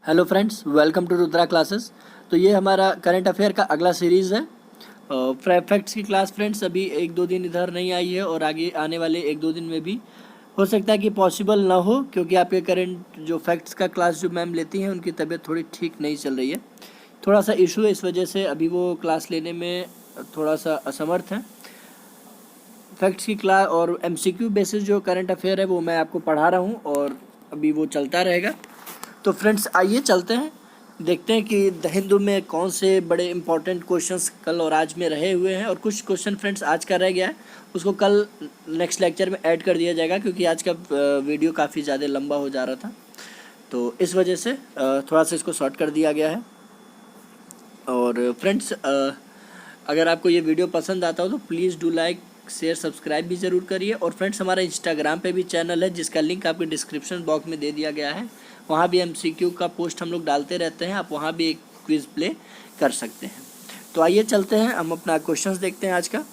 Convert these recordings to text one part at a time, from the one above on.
Hello friends, welcome to Rudra classes. तो ये हमारा करंट अफेयर का अगला सीरीज़ है। फैक्ट्स की क्लास फ्रेंड्स अभी एक दो दिन इधर नहीं आई है और आगे आने वाले एक दो दिन में भी हो सकता है कि पॉसिबल ना हो, क्योंकि आपके करंट जो फैक्ट्स का क्लास जो मैम लेती हैं उनकी तबीयत थोड़ी ठीक नहीं चल रही है। थोड़ा सा इशू है, इस वजह से अभी वो क्लास लेने में थोड़ा सा असमर्थ हैं। फैक्ट्स की क्लास और एमसीक्यू बेसिस जो करंट अफेयर है वो मैं आपको पढ़ा रहा हूँ और अभी वो चलता रहेगा। तो फ्रेंड्स आइए चलते हैं, देखते हैं कि द हिंदू में कौन से बड़े इंपॉर्टेंट क्वेश्चंस कल और आज में रहे हुए हैं, और कुछ क्वेश्चन फ्रेंड्स आज का रह गया है उसको कल नेक्स्ट लेक्चर में ऐड कर दिया जाएगा, क्योंकि आज का वीडियो काफ़ी ज़्यादा लंबा हो जा रहा था, तो इस वजह से थोड़ा सा इसको शॉर्ट कर दिया गया है। और फ्रेंड्स अगर आपको ये वीडियो पसंद आता हो तो please do like, share, subscribe भी ज़रूर करिए। और फ्रेंड्स हमारा इंस्टाग्राम पे भी चैनल है जिसका लिंक आपके डिस्क्रिप्शन बॉक्स में दे दिया गया है, वहाँ भी एमसीक्यू का पोस्ट हम लोग डालते रहते हैं, आप वहाँ भी एक क्विज़ प्ले कर सकते हैं। तो आइए चलते हैं, हम अपना क्वेश्चंस देखते हैं आज का।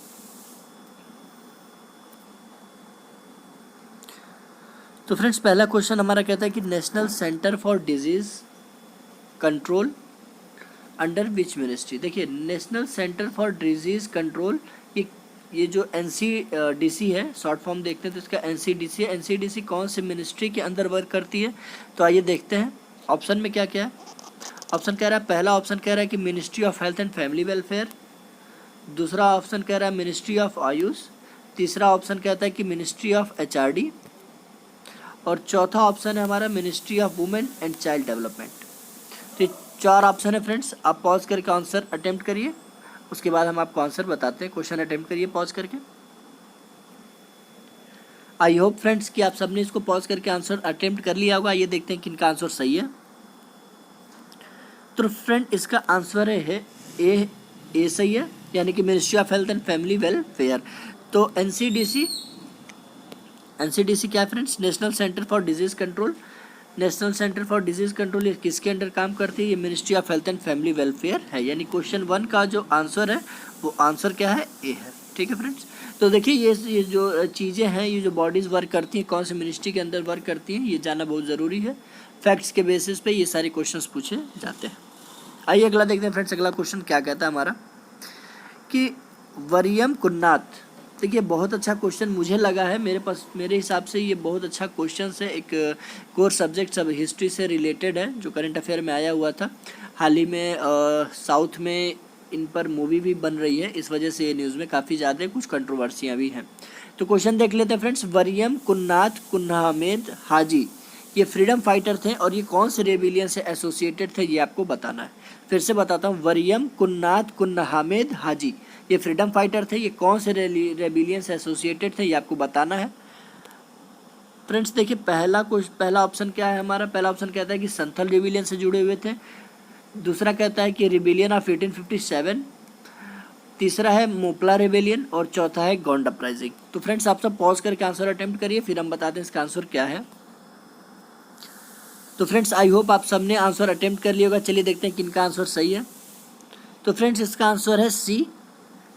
तो फ्रेंड्स पहला क्वेश्चन हमारा कहता है कि national centre for disease control under which ministry. देखिए, national centre for disease control ये जो एनसीडीसी है, शॉर्ट फॉर्म देखते हैं तो इसका एनसीडीसी है। एनसीडीसी कौन से मिनिस्ट्री के अंदर वर्क करती है? तो आइए देखते हैं ऑप्शन में क्या क्या है। ऑप्शन कह रहा है, पहला ऑप्शन कह रहा है कि ministry of health and family welfare. दूसरा ऑप्शन कह रहा है मिनिस्ट्री ऑफ आयुष। तीसरा ऑप्शन कहता है कि मिनिस्ट्री ऑफ एचआरडी। और चौथा ऑप्शन है हमारा ministry of women and child development. तो ये चार ऑप्शन है फ्रेंड्स, आप पॉज करके आंसर अटेम्प्ट करिए, उसके बाद हम आपको आंसर बताते हैं। क्वेश्चन अटेम्प्ट करिए पॉज करके। आई होप फ्रेंड्स कि आप सबने इसको पॉज करके आंसर अटेम्प्ट कर लिया होगा। ये देखते हैं किनका आंसर सही है। तो फ्रेंड इसका आंसर है ए सही है, यानी कि ministry of health and family welfare. तो एनसीडीसी क्या है friends? National centre for disease control. National centre for disease control ये किसके अंडर काम करती है? ये ministry of health and family welfare है। यानी क्वेश्चन 1 का जो आंसर है वो आंसर क्या है? ए है। ठीक है फ्रेंड्स, तो देखिए ये जो चीज़ें हैं, ये जो बॉडीज़ वर्क करती हैं, कौन सी मिनिस्ट्री के अंदर वर्क करती हैं, ये जानना बहुत ज़रूरी है। फैक्ट्स के बेसिस पे ये सारे क्वेश्चंस पूछे जाते हैं। आइए अगला देखते हैं फ्रेंड्स। अगला क्वेश्चन क्या कहता है हमारा कि वरियम कुन्नाथ। देखिए बहुत अच्छा क्वेश्चन मुझे लगा है, मेरे हिसाब से ये बहुत अच्छा क्वेश्चन है। एक कोर सब्जेक्ट सब हिस्ट्री से रिलेटेड है जो करंट अफेयर में आया हुआ था। हाल ही में साउथ में इन पर मूवी भी बन रही है, इस वजह से ये न्यूज़ में काफ़ी ज़्यादा कुछ कंट्रोवर्सियाँ भी हैं। तो क्वेश्चन देख लेते हैं फ्रेंड्स। वरियम कुन्नाथ कुन्हामेद हाजी ये फ्रीडम फाइटर थे और ये कौन से रेबिलियन से एसोसिएटेड थे, ये आपको बताना है। फिर से बताता हूँ, वरियम कुन्नाथ कुन्हामेद हाजी ये फ्रीडम फाइटर थे, ये कौन से रेबिलियन से एसोसिएटेड थे, ये आपको बताना है। फ्रेंड्स देखिए पहला ऑप्शन क्या है हमारा? पहला ऑप्शन कहता है कि संथल रेबिलियन से जुड़े हुए थे। दूसरा कहता है कि रिबिलियन ऑफ 1857। तीसरा है मोपला रेबिलियन और चौथा है गोंड अपराइजिंग। तो फ्रेंड्स आप सब पॉज करके आंसर अटेम्प्ट करिए, फिर हम बताते हैं इसका आंसर क्या है। तो फ्रेंड्स आई होप आप सबने आंसर अटेम्प्ट कर लिया होगा। चलिए देखते हैं किनका आंसर सही है। तो फ्रेंड्स इसका आंसर है सी,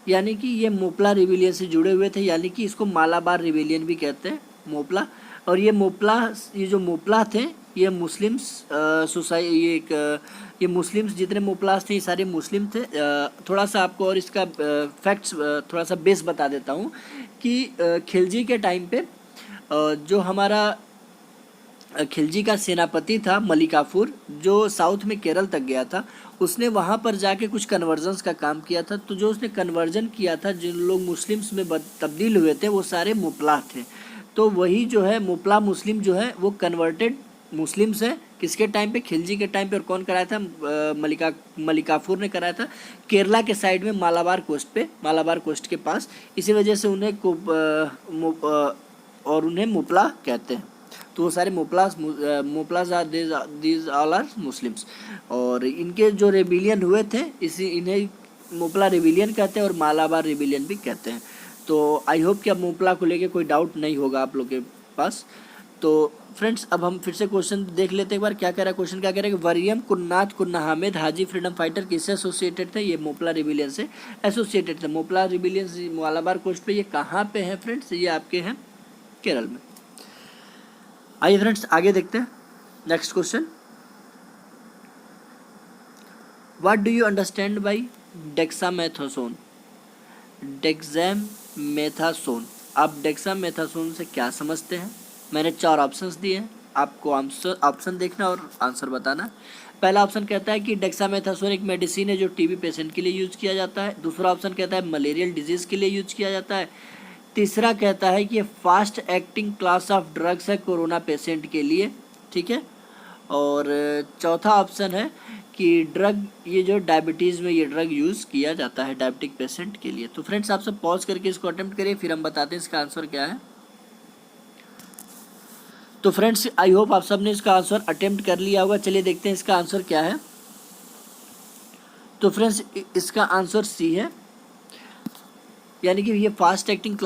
यानी कि ये मोपला रिबिलियन से जुड़े हुए थे, यानी कि इसको मालाबार रिबिलियन भी कहते हैं, मोपला। और ये जो मोपला थे ये मुस्लिम्स ये मुस्लिम्स जितने मोपलास थे ये सारे मुस्लिम थे। थोड़ा सा आपको और इसका फैक्ट्स थोड़ा सा बेस बता देता हूँ कि खिलजी के टाइम पे जो हमारा खिलजी का सेनापति था मलिकाफुर, जो साउथ में केरल तक गया था, उसने वहाँ पर जाके कुछ कन्वर्जन्स का काम किया था। तो जो उसने कन्वर्जन किया था, जिन लोग मुस्लिम्स में तब्दील हुए थे वो सारे मोपला थे। तो वही जो है मोपला मुस्लिम जो है वो कन्वर्टेड मुस्लिम्स हैं। किसके टाइम पे? खिलजी के टाइम पे। और कौन कराया था? मलिकाफुर ने कराया था, केरला के साइड में मालाबार कोस्ट के पास। इसी वजह से उन्हें मोपला कहते हैं। तो वो सारे Moplas are these all are Muslims. और इनके जो रेबिलियन हुए थे इन्हें मोपला रेबिलियन कहते हैं और मालाबार रेबिलियन भी कहते हैं। तो आई होप कि अब मोपला को लेके कोई डाउट नहीं होगा आप लोग के पास। तो फ्रेंड्स अब हम फिर से क्वेश्चन देख लेते हैं एक बार। क्या कह रहा है क्वेश्चन? क्या कह रहा है कि वरियम कुन्नाथ कुन्हामेद हाजी फ्रीडम फाइटर किससे एसोसिएटेड थे? ये मोपला रेबिलियन से एसोसिएटेड थे। मोपला रेबिलियन मालाबार कोस्ट पे ये कहाँ पे है फ्रेंड्स? ये आपके हैं केरल में। आइए फ्रेंड्स आगे देखते हैं next question. What do you understand by dexamethasone? Dexamethasone, आप डेक्सामेथासोन से क्या समझते हैं? मैंने 4 ऑप्शंस दिए हैं, आपको ऑप्शन देखना और आंसर बताना। पहला ऑप्शन कहता है कि डेक्सामेथासोन एक मेडिसिन है जो टीबी पेशेंट के लिए यूज किया जाता है। दूसरा ऑप्शन कहता है मलेरियल डिजीज के लिए यूज किया जाता है। तीसरा कहता है कि ये fast acting class of drugs है कोरोना पेशेंट के लिए, ठीक है। और चौथा ऑप्शन है कि ड्रग, ये जो डायबिटीज़ में ये ड्रग यूज़ किया जाता है डायबिटिक पेशेंट के लिए। तो फ्रेंड्स आप सब पॉज करके इसको अटेम्प्ट करिए, फिर हम बताते हैं इसका आंसर क्या है। तो फ्रेंड्स आई होप आप सब ने इसका आंसर अटेम्प्ट कर लिया होगा। चलिए देखते हैं इसका आंसर क्या है। तो फ्रेंड्स इसका आंसर सी है, यानी कि ये fast acting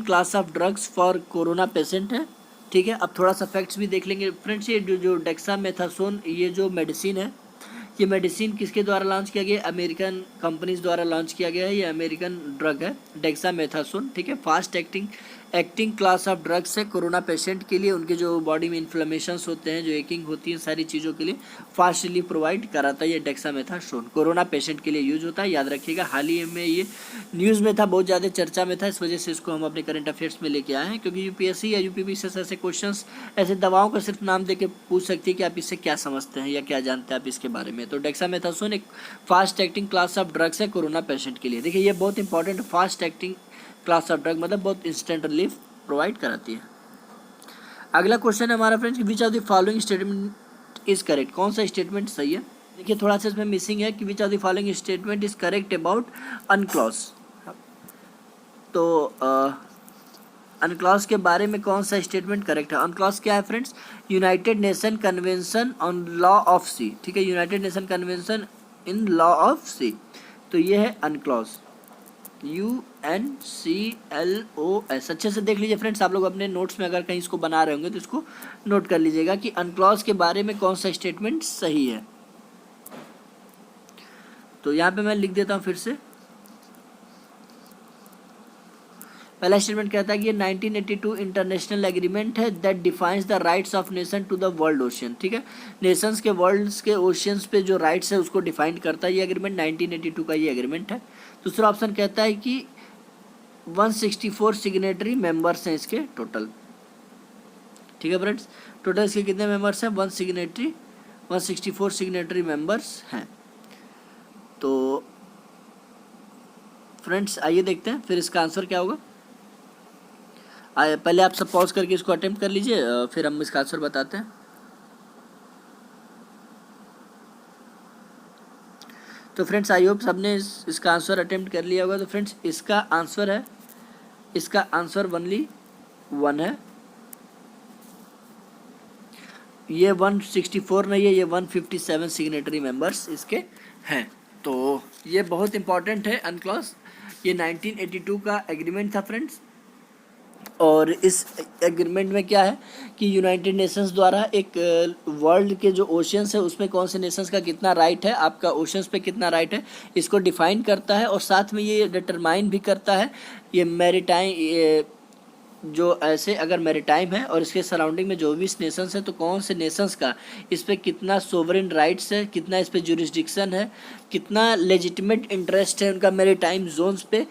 class of drugs for corona patient है, ठीक है। अब थोड़ा सा फैक्ट्स भी देख लेंगे फ्रेंड्स। ये जो डेक्सामेथासोन ये जो मेडिसिन है, ये मेडिसिन किसके द्वारा लॉन्च किया गया? अमेरिकन कंपनीज द्वारा लॉन्च किया गया है। ये अमेरिकन ड्रग है डेक्सामेथासोन, ठीक है। Fast acting class of drugs है कोरोना पेशेंट के लिए। उनके जो बॉडी में इन्फ्लेमेशंस होते हैं, जो एकिंग होती है, सारी चीज़ों के लिए फास्ट रिलीफ प्रोवाइड कराता है ये डेक्सामेथासोन। कोरोना पेशेंट के लिए यूज होता है, याद रखिएगा। हाल ही में ये न्यूज़ में था, बहुत ज़्यादा चर्चा में था, इस वजह से इसको हम अपने करंट अफेयर्स में लेके आए हैं। क्योंकि यूपीएससी या यूपीपीसी से ऐसे क्वेश्चन ऐसे दवाओं का सिर्फ नाम दे के पूछ सकती है कि आप इससे क्या समझते हैं या क्या जानते हैं आप इसके बारे में। तो डेक्सामेथासोन एक fast acting class of drugs है कोरोना पेशेंट के लिए। देखिए ये बहुत important, fast acting class of drug मतलब बहुत इंस्टेंट रिलीफ प्रोवाइड कराती है। अगला क्वेश्चन है हमारा friends, which of the following statement is correct? कौन सा स्टेटमेंट सही है? देखिए थोड़ा सा इसमें मिसिंग है कि which of the following statement is correct about अनक्लॉज। तो अनक्लॉज के बारे में कौन सा स्टेटमेंट करेक्ट है? अनक्लॉज क्या है friends? United Nation convention on law of sea, ठीक है। United Nation convention in law of sea, तो ये है अनक्लॉज, UNCLOS। अच्छे से देख लीजिए फ्रेंड्स, आप लोग अपने नोट्स में अगर कहीं इसको बना रहे होंगे तो इसको नोट कर लीजिएगा कि अनक्लॉज के बारे में कौन सा स्टेटमेंट सही है। तो यहाँ पे मैं लिख देता हूँ फिर से। पहला स्टेटमेंट कहता है कि ये 1982 इंटरनेशनल एग्रीमेंट है that defines the rights of nation to the world ocean, ठीक है। नेशंस के वर्ल्ड्स के ओशियंस पे जो राइट्स है उसको डिफाइन करता है ये एग्रीमेंट, 1982 का ये एग्रीमेंट है। दूसरा ऑप्शन कहता है कि 164 सिग्नेटरी मेंबर्स हैं इसके टोटल, ठीक है फ्रेंड्स। टोटल इसके कितने मेंबर्स हैं? 164 सिग्नेटरी मेंबर्स हैं। तो फ्रेंड्स आइए देखते हैं फिर इसका आंसर क्या होगा। पहले आप सब पॉज करके इसको अटेम्प्ट कर लीजिए, फिर हम इसका आंसर बताते हैं। तो फ्रेंड्स आई होप सबने इसका आंसर अटेम्प्ट कर लिया होगा। तो फ्रेंड्स इसका आंसर है, इसका आंसर ओनली 1 है। ये 164 नहीं है, ये 157 सिग्नेटरी मेंबर्स इसके हैं। तो ये बहुत इंपॉर्टेंट है अनक्लॉज। ये 1982 का एग्रीमेंट था फ्रेंड्स, और इस एग्रीमेंट में क्या है कि यूनाइटेड नेशंस द्वारा एक वर्ल्ड के जो ओशियंस है उसमें कौन से नेशंस का कितना राइट है, आपका ओशियंस पे कितना राइट है, इसको डिफाइन करता है। और साथ में ये डिटरमाइन भी करता है ये मैरीटाइम, जो ऐसे अगर मैरीटाइम है और इसके सराउंडिंग में जो भी नेशंस है, तो कौन से नेशंस का इस पर कितना सोवरेन राइट्स है, कितना इस पर जुरिस्डिक्शन है, कितना लेजिटिमेट इंटरेस्ट है उनका मैरीटाइम जोन्स पे,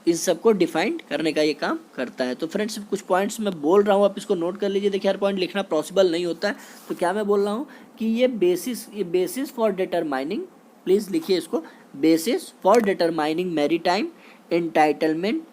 इन सबको डिफाइन करने का ये काम करता है। तो फ्रेंड्स कुछ पॉइंट्स मैं बोल रहा हूँ, आप इसको नोट कर लीजिए। देखिए हर पॉइंट लिखना पॉसिबल नहीं होता है, तो क्या मैं बोल रहा हूँ कि ये बेसिस फॉर डिटरमाइनिंग, प्लीज़ लिखिए इसको, basis for determining maritime entitlement,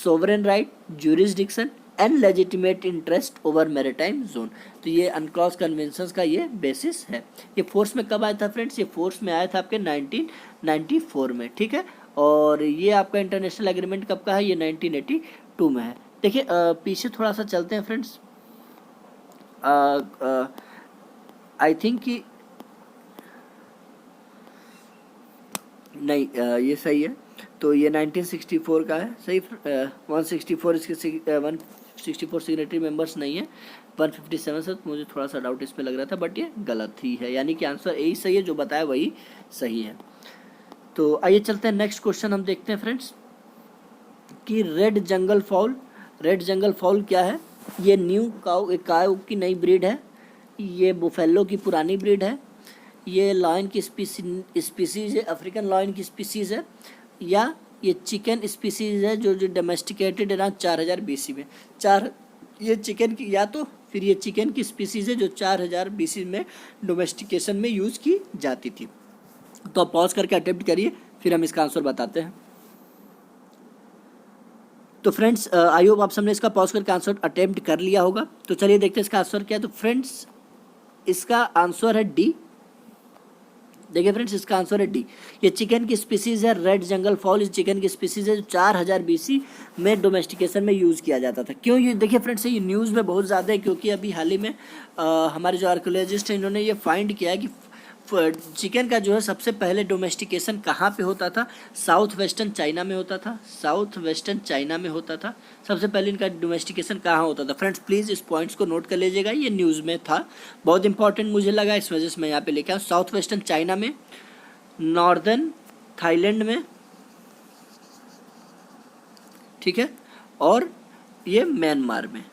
sovereign right, jurisdiction and legitimate interest over maritime zone. तो ये अनक्लॉज कन्वेंशंस का ये बेसिस है। ये फोर्स में कब आया था फ्रेंड्स? ये फोर्स में आया था आपके 1994 में, ठीक है। और ये आपका इंटरनेशनल एग्रीमेंट कब का है? ये 1982 में है। देखिए पीछे थोड़ा सा चलते हैं फ्रेंड्स। आई थिंक कि नहीं, ये सही है। तो ये 1964 का है, सही। 164 इसके 164 सिग्नेटरी मेंबर्स नहीं है, 157 से। मुझे थोड़ा सा डाउट इस पे लग रहा था, बट ये गलत ही है, यानी कि आंसर यही सही है, जो बताया वही सही है। तो आइए चलते हैं नेक्स्ट क्वेश्चन हम देखते हैं फ्रेंड्स कि रेड जंगल फाउल क्या है? ये न्यू काउ, एक काउ की नई ब्रीड है, ये बुफेलो की पुरानी ब्रीड है, ये लायन की स्पीसीज है, अफ्रीकन लायन की स्पीसीज है, या ये चिकन स्पीसीज है जो डोमेस्टिकेटेड अराउंड 4000 BC में। ये चिकन की, या तो फिर ये चिकन की स्पीसीज है जो 4000 BC में डोमेस्टिकेशन में यूज़ की जाती थी। तो आप पॉज करके अटेम्प्ट करिए, फिर हम इसका आंसर बताते हैं। तो फ्रेंड्स आई होप आप सबने इसका पॉज करके आंसर अटेम्प्ट कर लिया होगा। तो चलिए देखते हैं इसका आंसर क्या है। तो फ्रेंड्स इसका आंसर है डी। देखिए फ्रेंड्स इसका आंसर है डी। ये चिकन की स्पीसीज है, रेड जंगल फॉल। इस चिकन की स्पीसीज है जो 4000 BC में डोमेस्टिकेशन में यूज़ किया जाता था। क्यों? ये देखिए फ्रेंड्स ये न्यूज़ में बहुत ज़्यादा है, क्योंकि अभी हाल ही में हमारे जो आर्कियोलॉजिस्ट हैं इन्होंने ये फाइंड किया है कि चिकन का जो है सबसे पहले डोमेस्टिकेशन कहाँ पे होता था? साउथ वेस्टर्न चाइना में होता था। साउथ वेस्टर्न चाइना में होता था सबसे पहले इनका डोमेस्टिकेशन कहाँ होता था। फ्रेंड्स प्लीज़ इस पॉइंट्स को नोट कर लीजिएगा, ये न्यूज़ में था, बहुत इंपॉर्टेंट मुझे लगा, इस वजह से मैं यहाँ पे लेके आया। साउथ वेस्टर्न चाइना में, नॉर्दर्न थाईलैंड में, ठीक है, और ये म्यांमार में,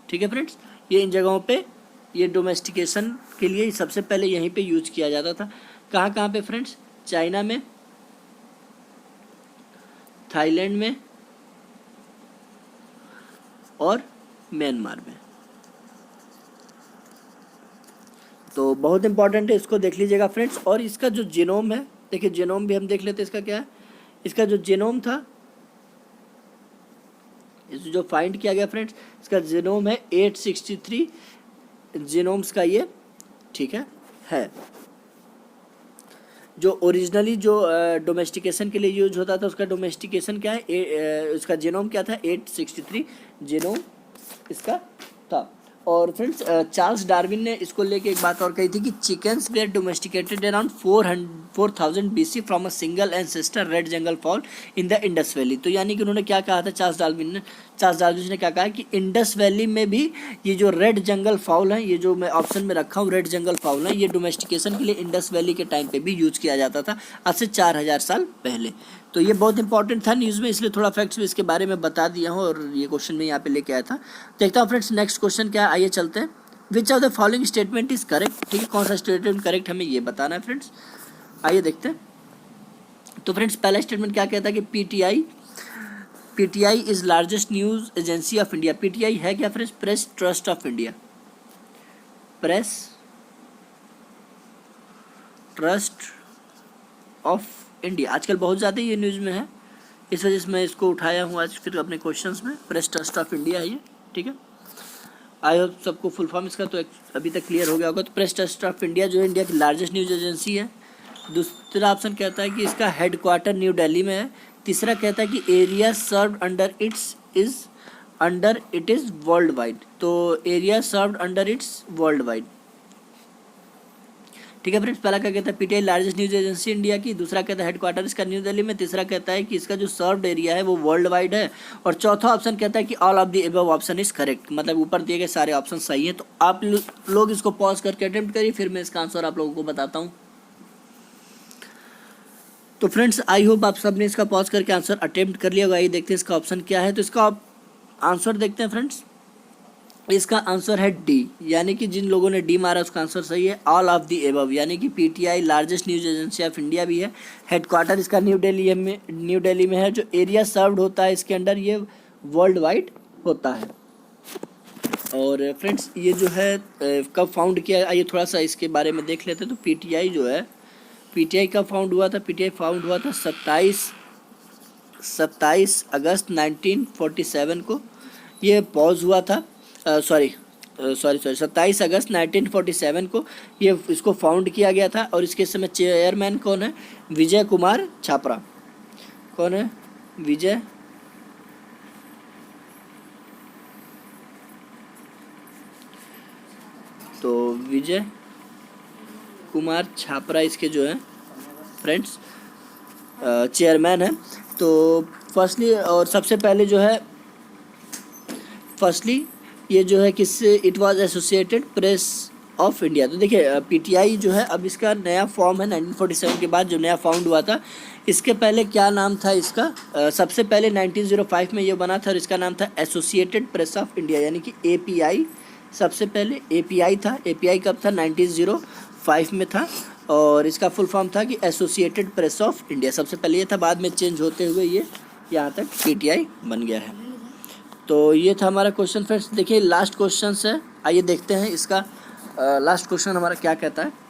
ठीक है फ्रेंड्स। ये इन जगहों पे ये डोमेस्टिकेशन के लिए सबसे पहले यहीं पे यूज किया जाता था। कहाँ कहाँ पे फ्रेंड्स? चाइना में, थाईलैंड में और म्यांमार में। तो बहुत इंपॉर्टेंट है, इसको देख लीजिएगा फ्रेंड्स। और इसका जो जीनोम है, देखिए जीनोम भी हम देख लेते हैं इसका क्या है। इसका जो जीनोम था, इस जो फाइंड किया गया फ्रेंड्स, इसका जीनोम है 863 जीनोम्स का ये, ठीक है। जो ओरिजिनली जो डोमेस्टिकेशन के लिए यूज होता था उसका डोमेस्टिकेशन क्या है, उसका जीनोम क्या था? 863 जीनोम इसका था। और फ्रेंड्स चार्ल्स डार्विन ने इसको लेके एक बात और कही थी कि chickens were domesticated around 4000 BC from a single ancestor red jungle fowl in the Indus Valley. तो यानी कि उन्होंने क्या कहा था चार्ल्स डार्विन ने क्या कहा कि इंडस वैली में भी ये जो रेड जंगल फाउल है, ये जो मैं ऑप्शन में रखा हूँ रेड जंगल फाउल है, ये डोमेस्टिकेशन के लिए इंडस वैली के टाइम पे भी यूज किया जाता था, आज से 4000 साल पहले। तो ये बहुत इंपॉर्टेंट था न्यूज़ में, इसलिए थोड़ा फैक्ट्स भी इसके बारे में बता दिया हूँ और ये क्वेश्चन में यहाँ पे लेके आया था। देखता हूँ फ्रेंड्स नेक्स्ट क्वेश्चन क्या है, आइए चलते हैं। Which of the following statement is correct, ठीक है, कौन सा स्टेटमेंट करेक्ट हमें ये बताना है फ्रेंड्स, आइए देखते हैं। तो फ्रेंड्स पहला स्टेटमेंट क्या कहता है कि PTI is largest news agency of India. PTI है क्या friends? Press trust of India, press trust of India. आजकल बहुत ज़्यादा ये न्यूज़ में है, इस वजह से मैं इसको उठाया हूँ आज फिर अपने क्वेश्चंस में। प्रेस ट्रस्ट ऑफ इंडिया है ये, ठीक है। आई होप सबको फुल फॉर्म इसका तो अभी तक क्लियर हो गया होगा। तो प्रेस ट्रस्ट ऑफ इंडिया जो है इंडिया की लार्जेस्ट न्यूज़ एजेंसी है। दूसरा ऑप्शन कहता है कि इसका हेडक्वार्टर न्यू दिल्ली में है। तीसरा कहता है कि area served under it is world wide. तो area served under it's world wide, ठीक है फ्रेंड्स। पहला क्या कहता है PTI largest news agency India की, दूसरा कहता है हेडक्वार्टर इसका न्यू दिल्ली में, तीसरा कहता है कि इसका जो सर्व्ड एरिया है वो वर्ल्ड वाइड है, और चौथा ऑप्शन कहता है कि all of the above option is correct, मतलब ऊपर दिए गए सारे ऑप्शन सही हैं। तो आप लोग इसको पॉज करके अटेम्प्ट करिए, फिर मैं इसका आंसर आप लोगों को बताता हूँ। तो फ्रेंड्स आई होप आप सब ने इसका पॉज करके आंसर अटेम्प्ट कर लिया होगा। आइए देखते हैं इसका ऑप्शन क्या है। तो इसका आंसर देखते हैं फ्रेंड्स, इसका आंसर है डी, यानी कि जिन लोगों ने डी मारा उसका आंसर सही है, ऑल ऑफ दी एबव, यानी कि PTI largest news agency of India भी है, हेडक्वार्टर इसका न्यू दिल्ली में है, जो एरिया सर्व्ड होता है इसके अंडर ये वर्ल्ड वाइड होता है। और फ्रेंड्स ये जो है कब फाउंड किया, आइए थोड़ा सा इसके बारे में देख लेते हैं। तो पीटीआई जो है, पीटीआई कब फाउंड हुआ था? पीटीआई फाउंड हुआ था 27 अगस्त 1947 को। ये पॉज हुआ था, 27 अगस्त 1947 को ये इसको फाउंड किया गया था। और इसके समय चेयरमैन कौन है? विजय कुमार छापरा। कौन है? विजय कुमार छापरा इसके जो है फ्रेंड्स चेयरमैन है। तो फर्स्टली और सबसे पहले जो है ये जो है किससे, it was associated press of India. तो देखिए पीटीआई जो है अब इसका नया फॉर्म है 1947 के बाद जो नया फाउंड हुआ था। इसके पहले क्या नाम था इसका? सबसे पहले 1905 में ये बना था और इसका नाम था एसोसिएटेड प्रेस ऑफ इंडिया, यानी कि एपीआई सबसे पहले एपीआई था। एपीआई कब था? 1905 में था और इसका फुल फॉर्म था कि एसोसिएटेड प्रेस ऑफ इंडिया। सबसे पहले ये था, बाद में चेंज होते हुए ये यहाँ तक पीटीआई बन गया है। तो ये था हमारा क्वेश्चन फ्रेंड्स। देखिए लास्ट क्वेश्चन है, आइए देखते हैं इसका लास्ट क्वेश्चन हमारा क्या कहता है।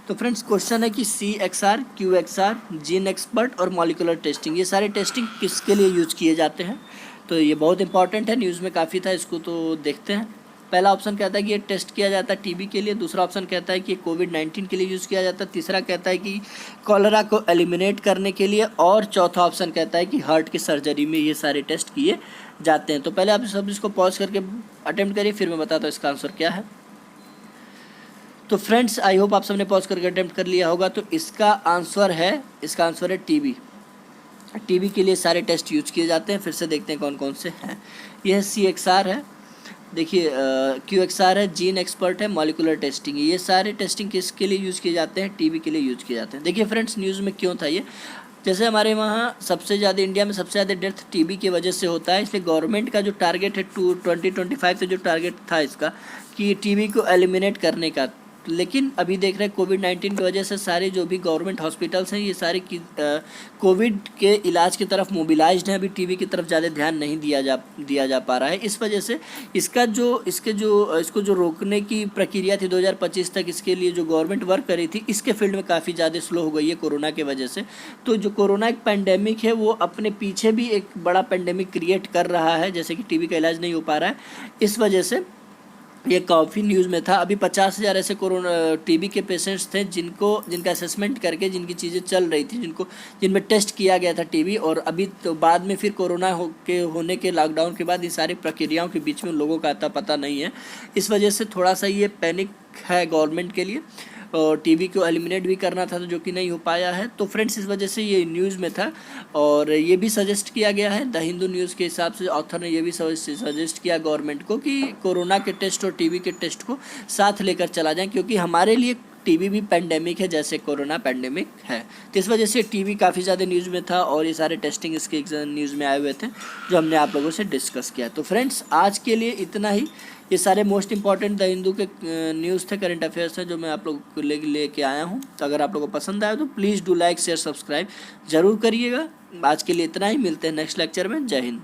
तो फ्रेंड्स क्वेश्चन है कि CXR, QXR, जीन एक्सपर्ट और मॉलिकुलर टेस्टिंग, ये सारे टेस्टिंग किसके लिए यूज किए जाते हैं? तो ये बहुत इंपॉर्टेंट है, न्यूज़ में काफ़ी था, इसको तो देखते हैं। पहला ऑप्शन कहता है कि ये टेस्ट किया जाता है टीबी के लिए, दूसरा ऑप्शन कहता है कि कोविड-19 के लिए यूज़ किया जाता है, तीसरा कहता है कि कॉलरा को एलिमिनेट करने के लिए, और चौथा ऑप्शन कहता है कि हार्ट की सर्जरी में ये सारे टेस्ट किए जाते हैं। तो पहले आप सब इसको पॉज करके अटेम्प्ट करिए, फिर मैं बताता हूँ इसका आंसर क्या है। तो फ्रेंड्स आई होप आप सबने पॉज करके अटेम्प्ट कर लिया होगा। तो इसका आंसर है टीबी। टीबी के लिए सारे टेस्ट यूज किए जाते हैं। फिर से देखते हैं कौन कौन से हैं। यह CXR है, देखिए QXR है, जीन एक्सपर्ट है, मॉलिकुलर टेस्टिंग, ये सारे टेस्टिंग किसके लिए यूज़ किए जाते हैं? टीबी के लिए यूज किए जाते हैं। देखिए फ्रेंड्स न्यूज़ में क्यों था ये, जैसे हमारे वहाँ सबसे ज़्यादा, इंडिया में सबसे ज़्यादा डेथ टीबी की वजह से होता है, इसलिए गवर्नमेंट का जो टारगेट है 2025 से जो टारगेट था इसका कि टीबी को एलिमिनेट करने का, लेकिन अभी देख रहे हैं कोविड-19 की वजह से सारे जो भी गवर्नमेंट हॉस्पिटल्स हैं ये सारे कोविड के इलाज की तरफ मोबिलाइज्ड हैं। अभी टीबी की तरफ ज़्यादा ध्यान नहीं दिया जा पा रहा है। इस वजह से इसको जो रोकने की प्रक्रिया थी 2025 तक, इसके लिए जो गवर्नमेंट वर्क करी थी, इसके फील्ड में काफ़ी ज़्यादा स्लो हो गई है कोरोना की वजह से। तो जो कोरोना एक पैंडेमिक है वो अपने पीछे भी एक बड़ा पैंडेमिक क्रिएट कर रहा है, जैसे कि टीबी का इलाज नहीं हो पा रहा है। इस वजह से ये काफ़ी न्यूज़ में था। अभी 50,000 ऐसे कोरोना टीबी के पेशेंट्स थे जिनका असेसमेंट करके जिनकी चीज़ें चल रही थी, जिनमें टेस्ट किया गया था टीबी, और अभी तो बाद में फिर कोरोना होने के लॉकडाउन के बाद इन सारी प्रक्रियाओं के बीच में लोगों का आता पता नहीं है। इस वजह से थोड़ा सा ये पैनिक है गवर्नमेंट के लिए, और टीबी को एलिमिनेट भी करना था, तो जो कि नहीं हो पाया है। तो फ्रेंड्स इस वजह से ये न्यूज़ में था, और ये भी सजेस्ट किया गया है द हिंदू न्यूज़ के हिसाब से, ऑथर ने ये भी सजेस्ट किया गवर्नमेंट को कि कोरोना के टेस्ट और टीबी के टेस्ट को साथ लेकर चला जाए, क्योंकि हमारे लिए टीबी भी पैंडेमिक है जैसे कोरोना पैंडेमिक है। तो इस वजह से टीबी काफ़ी ज़्यादा न्यूज़ में था, और ये सारे टेस्टिंग इसके न्यूज़ में आए हुए थे जो हमने आप लोगों से डिस्कस किया। तो फ्रेंड्स आज के लिए इतना ही। ये सारे मोस्ट इंपॉर्टेंट द हिंदू के न्यूज़ थे, करंट अफेयर्स हैं, जो मैं आप लोगों को लेके आया हूँ। तो अगर आप लोगों को पसंद आया तो please do like share subscribe ज़रूर करिएगा। आज के लिए इतना ही, मिलते हैं नेक्स्ट लेक्चर में। जय हिंद।